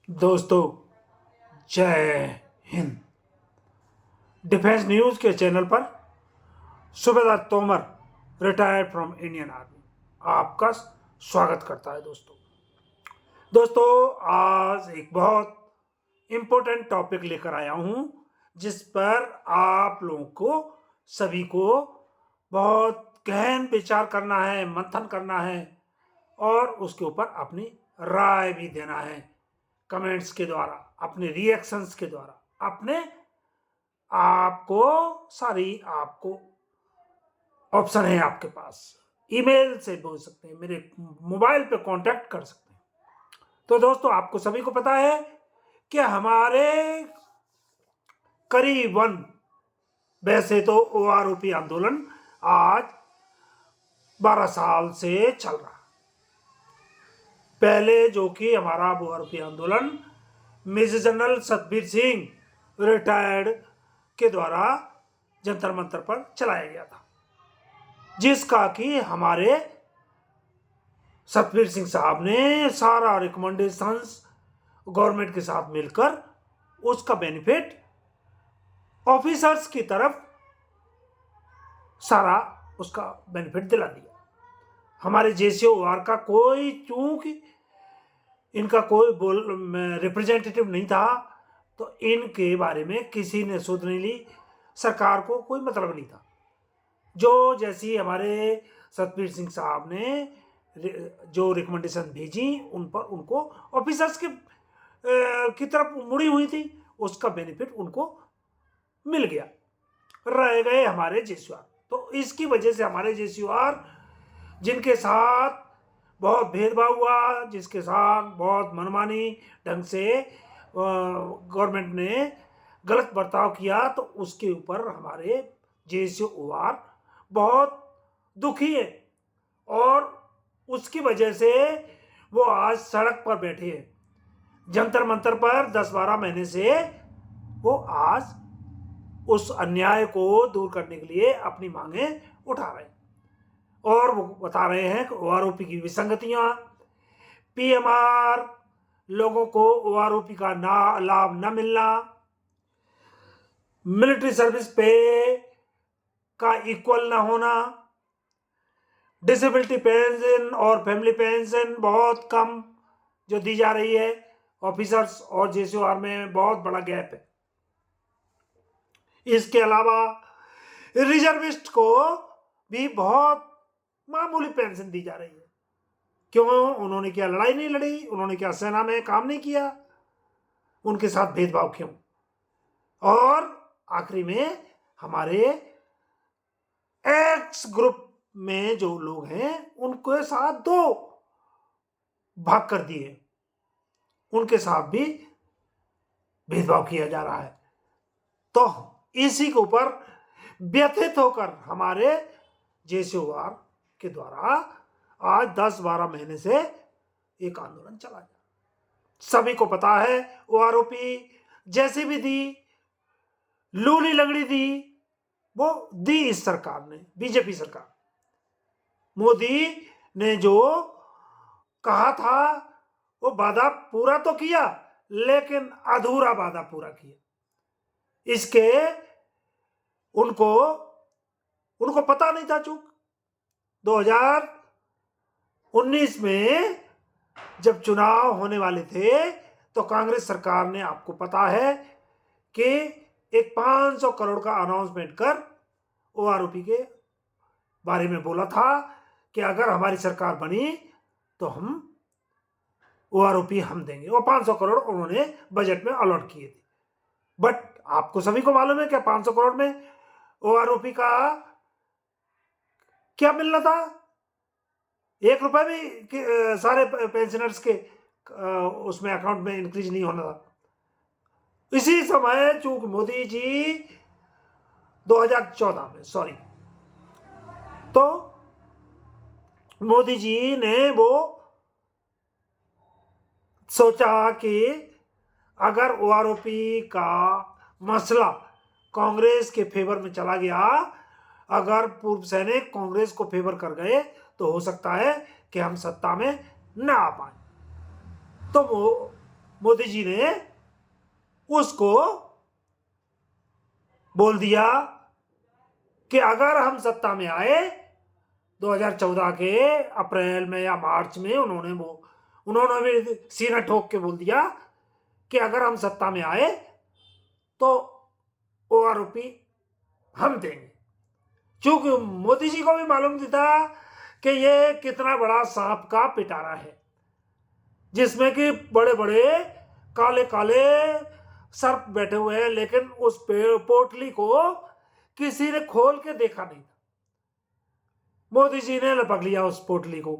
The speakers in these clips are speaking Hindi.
दोस्तों, जय हिंद। डिफेंस न्यूज के चैनल पर सूबेदार Tomar, retired from Indian army, आपका स्वागत करता है। दोस्तों, आज एक बहुत इंपॉर्टेंट टॉपिक लेकर आया हूं, जिस पर आप लोगों को सभी को बहुत गहन विचार करना है, मंथन करना है और उसके ऊपर अपनी राय भी देना है। कमेंट्स के द्वारा, अपने रिएक्शंस के द्वारा, अपने आपको ऑप्शन है आपके पास। ईमेल से बोल सकते हैं, मेरे मोबाइल पे कांटेक्ट कर सकते हैं। तो दोस्तों, आपको सभी को पता है कि हमारे करीबन, वैसे तो ओआरओपी आंदोलन आज 12 साल से चल रहा है। पहले जो कि हमारा ओआरओपी आंदोलन major general Satbir Singh retired के द्वारा जंतर मंतर पर चलाया गया था, जिसका कि हमारे सतबीर सिंह साहब ने सारा रिकमेंडेशंस गवर्नमेंट के साथ मिलकर उसका बेनिफिट ऑफिसर्स की तरफ सारा उसका बेनिफिट दिला दिया। हमारे जेसीओआर का कोई, चूंकि इनका कोई रिप्रेजेंटेटिव नहीं था, तो इनके बारे में किसी ने सुध नहीं ली। सरकार को कोई मतलब नहीं था। जो जैसी हमारे सतबीर सिंह साहब ने जो रिकमेंडेशन भेजी, उन पर उनको ऑफिसर्स की तरफ मुड़ी हुई थी, उसका बेनिफिट उनको मिल गया। रह गए हमारे जेसीओआर। तो इसकी वजह से हमारे जेसीओआर, जिनके साथ बहुत भेदभाव हुआ, जिसके साथ बहुत मनमानी ढंग से गवर्नमेंट ने गलत बर्ताव किया, तो उसके ऊपर हमारे जेसीओआर बहुत दुखी है और उसकी वजह से वो आज सड़क पर बैठे हैं। जंतर मंतर पर 10-12 महीने से वो आज उस अन्याय को दूर करने के लिए अपनी मांगे उठा रहे हैं और वो बता रहे हैं कि ओआरओपी की विसंगतियां, पीएमआर लोगों को ओआरओपी का लाभ न मिलना, मिलिट्री सर्विस पे का इक्वल न होना, डिसेबिलिटी पेंशन और फैमिली पेंशन बहुत कम जो दी जा रही है ऑफिसर्स और जेसीओआर में, बहुत बड़ा गैप है। इसके अलावा रिजर्विस्ट को भी बहुत मामूली पेंशन दी जा रही है। क्यों? उन्होंने क्या लड़ाई नहीं लड़ी? उन्होंने क्या सेना में काम नहीं किया? उनके साथ भेदभाव क्यों? और आखिरी में हमारे एक्स ग्रुप में जो लोग हैं, उनके साथ दो भाग कर दिए, उनके साथ भी भेदभाव किया जा रहा है। तो इसी के ऊपर व्यथित होकर हमारे जेसीओआर के द्वारा आज 10-12 महीने से एक आंदोलन चला गया। सभी को पता है, ओआरओपी जैसी भी दी, लूली लगड़ी दी, वो दी इस सरकार ने, बीजेपी सरकार। मोदी ने जो कहा था वो वादा पूरा तो किया, लेकिन अधूरा वादा पूरा किया। इसके उनको पता नहीं था। चूक 2019 में जब चुनाव होने वाले थे, तो कांग्रेस सरकार ने, आपको पता है कि एक 500 करोड़ का अनाउंसमेंट कर ओआरओपी के बारे में बोला था कि अगर हमारी सरकार बनी तो हम ओआरओपी हम देंगे। वो 500 करोड़ उन्होंने बजट में अलॉट किए थे। बट आपको सभी को मालूम है क्या 500 करोड़ में ओआरओपी का क्या मिलना था? 1 रुपए भी सारे पेंशनर्स के उसमें अकाउंट में इंक्रीज नहीं होना था। इसी समय चूंकि मोदी जी 2014 में, सॉरी, तो मोदी जी ने वो सोचा कि अगर ओआरओपी का मसला कांग्रेस के फेवर में चला गया, अगर पूर्व सैनिक कांग्रेस को फेवर कर गए, तो हो सकता है कि हम सत्ता में न आ पाए। तो वो मोदी जी ने उसको बोल दिया कि अगर हम सत्ता में आए 2014 के अप्रैल में या मार्च में, उन्होंने भी सीना ठोक के बोल दिया कि अगर हम सत्ता में आए तो ओआरओपी हम देंगे। क्योंकि मोदी जी को भी मालूम था कि ये कितना बड़ा सांप का पिटारा है, जिसमें कि बड़े बड़े काले काले सर्प बैठे हुए हैं, लेकिन उस पोटली को किसी ने खोल के देखा नहीं था। मोदी जी ने लपक लिया उस पोटली को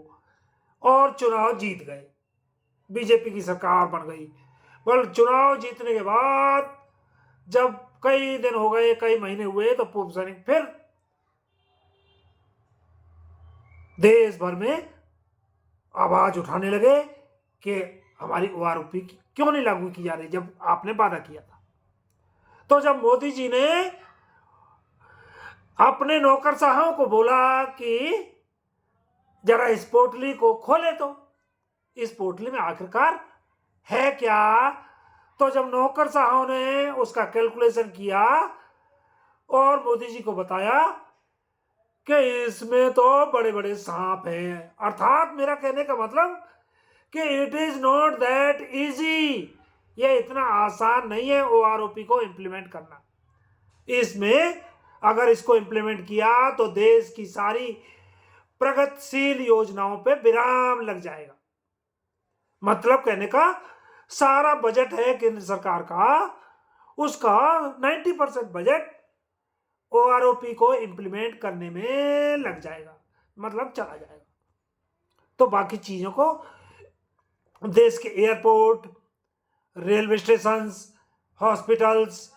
और चुनाव जीत गए, बीजेपी की सरकार बन गई। पर चुनाव जीतने के बाद जब कई दिन हो गए, कई महीने हुए, तो पूर्व सैनिक फिर देश भर में आवाज उठाने लगे कि हमारी ओआरओपी क्यों नहीं लागू की जा रही जब आपने वादा किया था। तो जब मोदी जी ने अपने नौकरशाहों को बोला कि जरा इस पोटली को खोले, तो इस पोटली में आखिरकार है क्या, तो जब नौकरशाहों ने उसका कैलकुलेशन किया और मोदी जी को बताया कि इसमें तो बड़े बड़े सांप हैं, अर्थात मेरा कहने का मतलब कि it is not that easy, ये इतना आसान नहीं है ओआरओपी को इंप्लीमेंट करना। इसमें अगर इसको इंप्लीमेंट किया तो देश की सारी प्रगतिशील योजनाओं पे विराम लग जाएगा। मतलब कहने का सारा बजट है केंद्र सरकार का, उसका 90% बजट ओआरओपी को इंप्लीमेंट करने में लग जाएगा, मतलब चला जाएगा। तो बाकी चीजों को, देश के एयरपोर्ट, रेलवे स्टेशन, हॉस्पिटल्स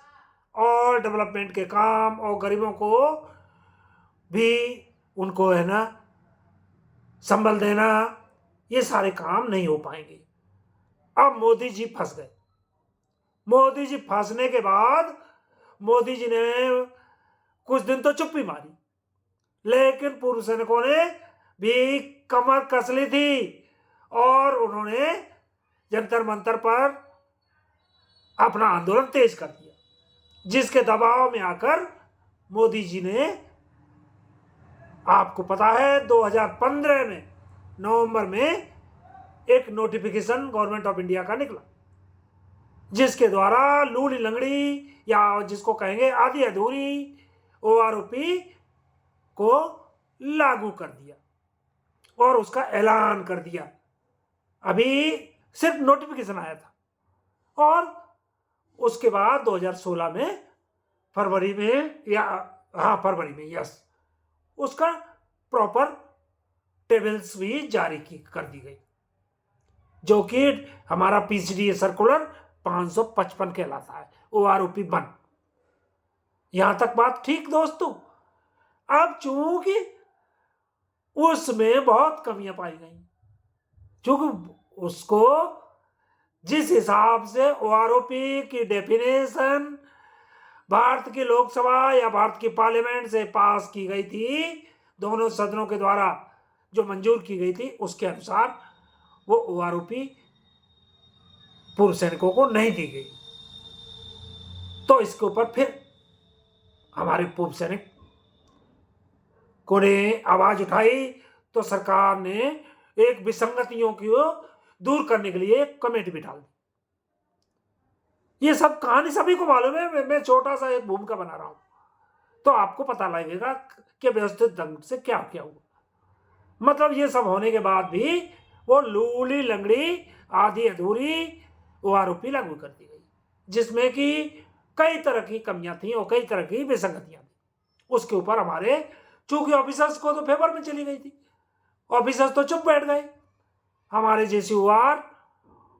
और डेवलपमेंट के काम और गरीबों को भी उनको है ना संबल देना, ये सारे काम नहीं हो पाएंगे। अब मोदी जी फंस गए। मोदी जी फंसने के बाद मोदी जी ने कुछ दिन तो चुप्पी मारी, लेकिन पूर्व सैनिकों ने भी कमर कस ली थी और उन्होंने जंतर मंतर पर अपना आंदोलन तेज कर दिया, जिसके दबाव में आकर मोदी जी ने, आपको पता है 2015 में नवंबर में एक नोटिफिकेशन गवर्नमेंट ऑफ इंडिया का निकला, जिसके द्वारा लूली लंगड़ी या जिसको कहेंगे आधी अधूरी ओआरओपी को लागू कर दिया और उसका ऐलान कर दिया। अभी सिर्फ नोटिफिकेशन आया था और उसके बाद 2016 में फरवरी में, या हाँ फरवरी में, यस, उसका प्रॉपर टेबल्स भी जारी कर दी गई, जो कि हमारा पीसीडीए सर्कुलर 555 कहलाता है, ओआरओपी 1। यहां तक बात ठीक दोस्तों। अब चूंकि उसमें बहुत कमियां पाई गई, क्योंकि उसको जिस हिसाब से ओआरओपी की डेफिनेशन भारत की लोकसभा या भारत की पार्लियामेंट से पास की गई थी, दोनों सदनों के द्वारा जो मंजूर की गई थी, उसके अनुसार वो ओआरओपी पूर्व सैनिकों को नहीं दी गई। तो इसके ऊपर फिर हमारे पूर्व सैनिक को ने आवाज उठाई, तो सरकार ने एक विसंगतियों को दूर करने के लिए एक कमेटी बिठा दी। ये सब कहानी सभी को मालूम है, मैं छोटा सा एक भूमिका बना रहा हूं, तो आपको पता लगेगा कि व्यवस्थित ढंग से क्या क्या हुआ। मतलब ये सब होने के बाद भी वो लूली लंगड़ी आधी अधूरी ओआरओपी लागू कर दी गई, जिसमें कि कई तरह की कमियां थी और कई तरह की विसंगतियां थी। उसके ऊपर हमारे, चूंकि ऑफिसर्स को तो फेवर में चली गई थी, ऑफिसर्स तो चुप बैठ गए, हमारे जेसीओआर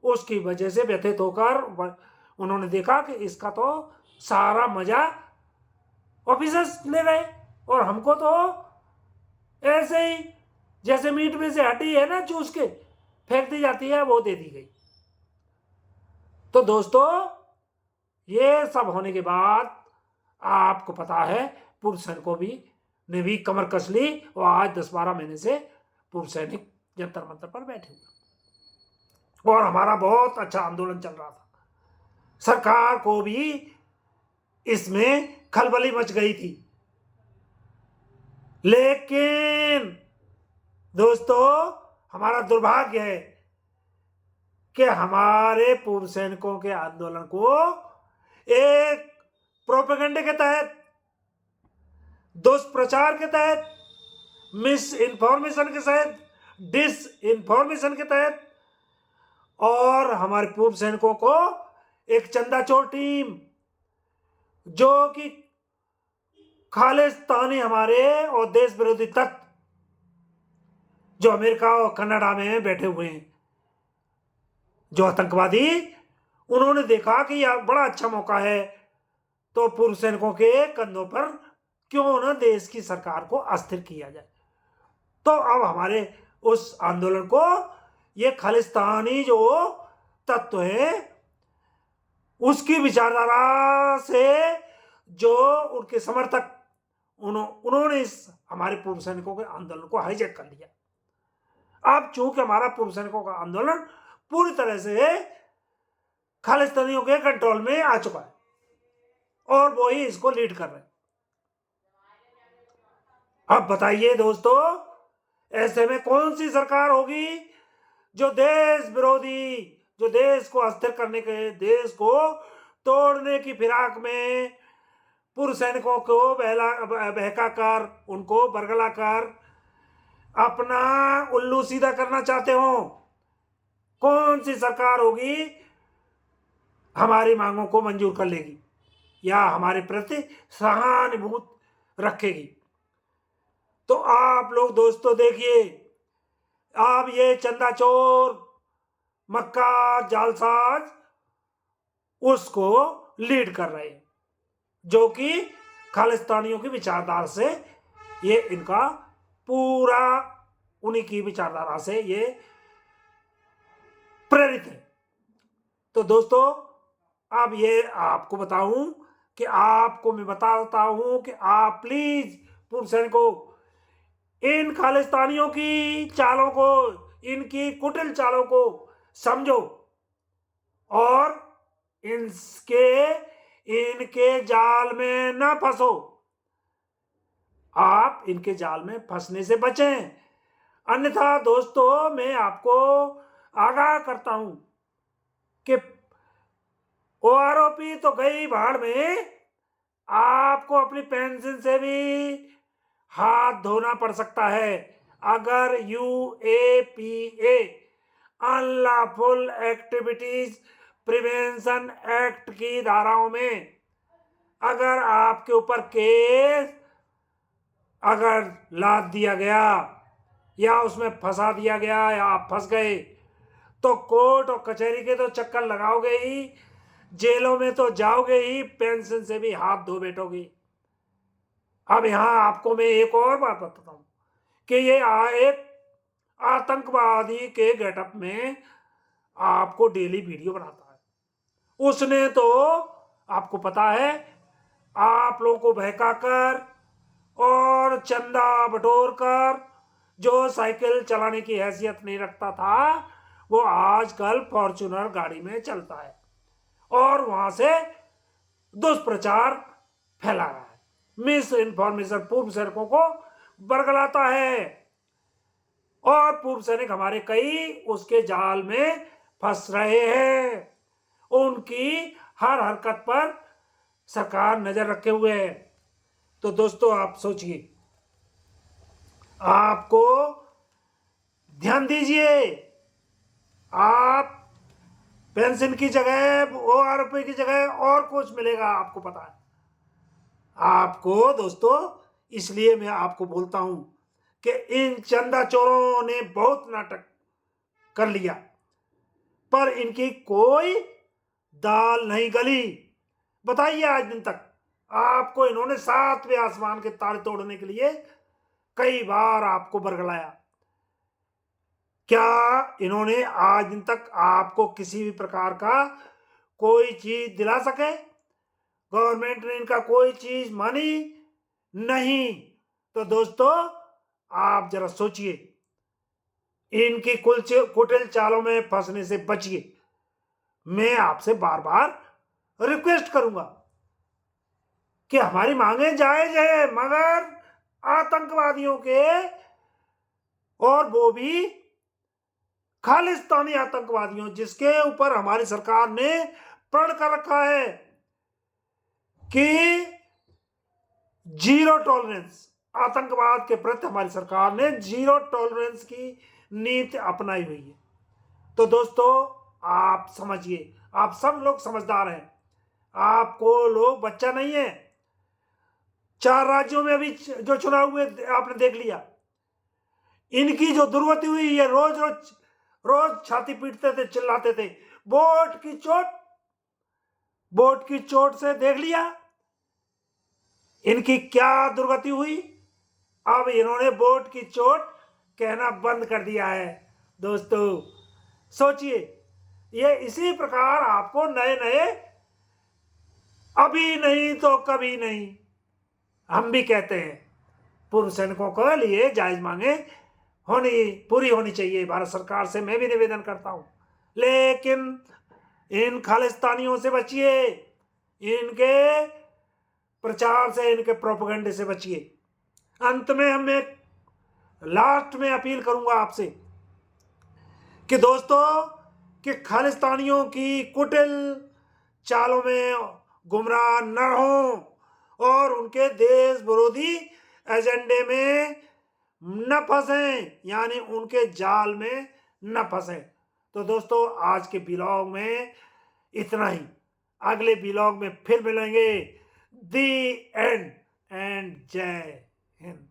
उसकी वजह से व्यथित होकर उन्होंने देखा कि इसका तो सारा मजा ऑफिसर्स ले गए और हमको तो ऐसे ही जैसे मीट में से हड्डी है ना चूस के फेंक दी जाती है, वो दे दी गई। तो दोस्तों ये सब होने के बाद आपको पता है पूर्व सैनिकों ने भी कमर कस ली और आज 10-12 महीने से पूर्व सैनिक जंतर मंतर पर बैठे हुए। और हमारा बहुत अच्छा आंदोलन चल रहा था। सरकार को भी इसमें खलबली मच गई थी। लेकिन दोस्तों, हमारा दुर्भाग्य है कि हमारे पूर्व सैनिकों के आंदोलन को एक प्रोपेगेंडे के तहत, दुष्प्रचार के तहत, मिस इन्फॉर्मेशन के तहत, डिस इन्फॉर्मेशन के तहत, और हमारे पूर्व सैनिकों को एक चंदाचोर टीम जो कि खालिस्तानी हमारे और देश विरोधी तत्व जो अमेरिका और कनाडा में बैठे हुए हैं, जो आतंकवादी, उन्होंने देखा कि यह बड़ा अच्छा मौका है, तो पूर्व सैनिकों के कंधों पर क्यों न देश की सरकार को अस्थिर किया जाए। तो अब हमारे उस आंदोलन को ये खालिस्तानी जो तत्व है उसकी विचारधारा से जो उनके समर्थक उन्होंने इस हमारे पूर्व सैनिकों के आंदोलन को हाईजैक कर लिया। अब चूंकि हमारा पूर्व सैनिकों का आंदोलन पूरी तरह से खालिस्तानियों के कंट्रोल में आ चुका है और वो ही इसको लीड कर रहे हैं। अब बताइए दोस्तों, ऐसे में कौन सी सरकार होगी जो देश विरोधी, जो देश को अस्थिर करने के, देश को तोड़ने की फिराक में पूर्व सैनिकों को बहकाकर, उनको बरगला कर अपना उल्लू सीधा करना चाहते हो? कौन सी सरकार होगी हमारी मांगों को मंजूर कर लेगी या हमारे प्रति सहानुभूति रखेगी? तो आप लोग दोस्तों देखिए, अब ये चंदाचोर, मक्का जालसाज उसको लीड कर रहे हैं, जो कि खालिस्तानियों की विचारधारा से ये इनका पूरा, उन्हीं की विचारधारा से ये प्रेरित है। तो दोस्तों, अब ये आपको बताऊं कि आपको मैं बताता हूं कि आप प्लीज पूर्व सैनिकों, इन खालिस्तानियों की चालों को, इनकी कुटिल चालों को समझो और इनके जाल में न फंसो। आप इनके जाल में फंसने से बचें, अन्यथा दोस्तों मैं आपको आगाह करता हूं कि ओआरओपी तो गई भाड़ में, आपको अपनी पेंशन से भी हाथ धोना पड़ सकता है अगर UAPA, unlawful activities prevention act की धाराओं में अगर आपके ऊपर केस अगर लाद दिया गया या उसमें फंसा दिया गया या आप फंस गए, तो कोर्ट और कचहरी के तो चक्कर लगाओगे ही, जेलों में तो जाओगे ही, पेंशन से भी हाथ धो बैठोगे। अब यहां आपको मैं एक और बात बताता हूं कि ये एक आतंकवादी के गेटअप में आपको डेली वीडियो बनाता है। उसने तो आपको पता है आप लोगों को बहकाकर और चंदा बटोरकर, जो साइकिल चलाने की हैसियत नहीं रखता था, वो आजकल फॉर्च्यूनर गाड़ी में चलता है और वहां से दुष्प्रचार फैला रहा है, मिस इन्फॉर्मेशन पूर्व सैनिकों को बरगलाता है और पूर्व सैनिक हमारे कई उसके जाल में फंस रहे हैं। उनकी हर हरकत पर सरकार नजर रखे हुए है। तो दोस्तों आप सोचिए, आपको ध्यान दीजिए, आप पेंशन की जगह, ओआरओपी की जगह और कुछ मिलेगा, आपको पता है आपको दोस्तों। इसलिए मैं आपको बोलता हूं कि इन चंदा चोरों ने बहुत नाटक कर लिया, पर इनकी कोई दाल नहीं गली। बताइए, आज दिन तक आपको इन्होंने 7वें आसमान के तारे तोड़ने के लिए कई बार आपको बरगलाया। क्या इन्होंने आज दिन तक आपको किसी भी प्रकार का कोई चीज दिला सके? गवर्नमेंट ने इनका कोई चीज मानी नहीं। तो दोस्तों आप जरा सोचिए, इनकी कुटिल चालों में फंसने से बचिए। मैं आपसे बार बार रिक्वेस्ट करूंगा कि हमारी मांगे जायज है, मगर आतंकवादियों के, और वो भी खालिस्तानी आतंकवादियों, जिसके ऊपर हमारी सरकार ने प्रण कर रखा है कि जीरो टॉलरेंस, आतंकवाद के प्रति हमारी सरकार ने जीरो टॉलरेंस की नीति अपनाई हुई है। तो दोस्तों, आप समझिए, आप सब लोग समझदार हैं, आपको लोग बच्चा नहीं है। 4 राज्यों में अभी जो चुनाव हुए आपने देख लिया, इनकी जो दुर्गति हुई, ये रोज रोज रोज छाती पीटते थे, चिल्लाते थे। वोट की चोट से देख लिया इनकी क्या दुर्गति हुई। अब इन्होंने वोट की चोट कहना बंद कर दिया है। दोस्तों सोचिए, ये इसी प्रकार आपको नए नए अभी नहीं तो कभी नहीं, हम भी कहते हैं, पूर्व सैनिकों के लिए जायज मांगे पूरी होनी चाहिए भारत सरकार से, मैं भी निवेदन करता हूं। लेकिन इन खालिस्तानियों से बचिए, इनके प्रचार से, इनके प्रोपेगेंडे से बचिए। अंत में मैं लास्ट में अपील करूंगा आपसे कि दोस्तों, कि खालिस्तानियों की कुटिल चालों में गुमराह न हो और उनके देश विरोधी एजेंडे में न फंसें, यानी उनके जाल में न फंसें। तो दोस्तों, आज के ब्लॉग में इतना ही। अगले ब्लॉग में फिर मिलेंगे। दी एंड। जय हिंद।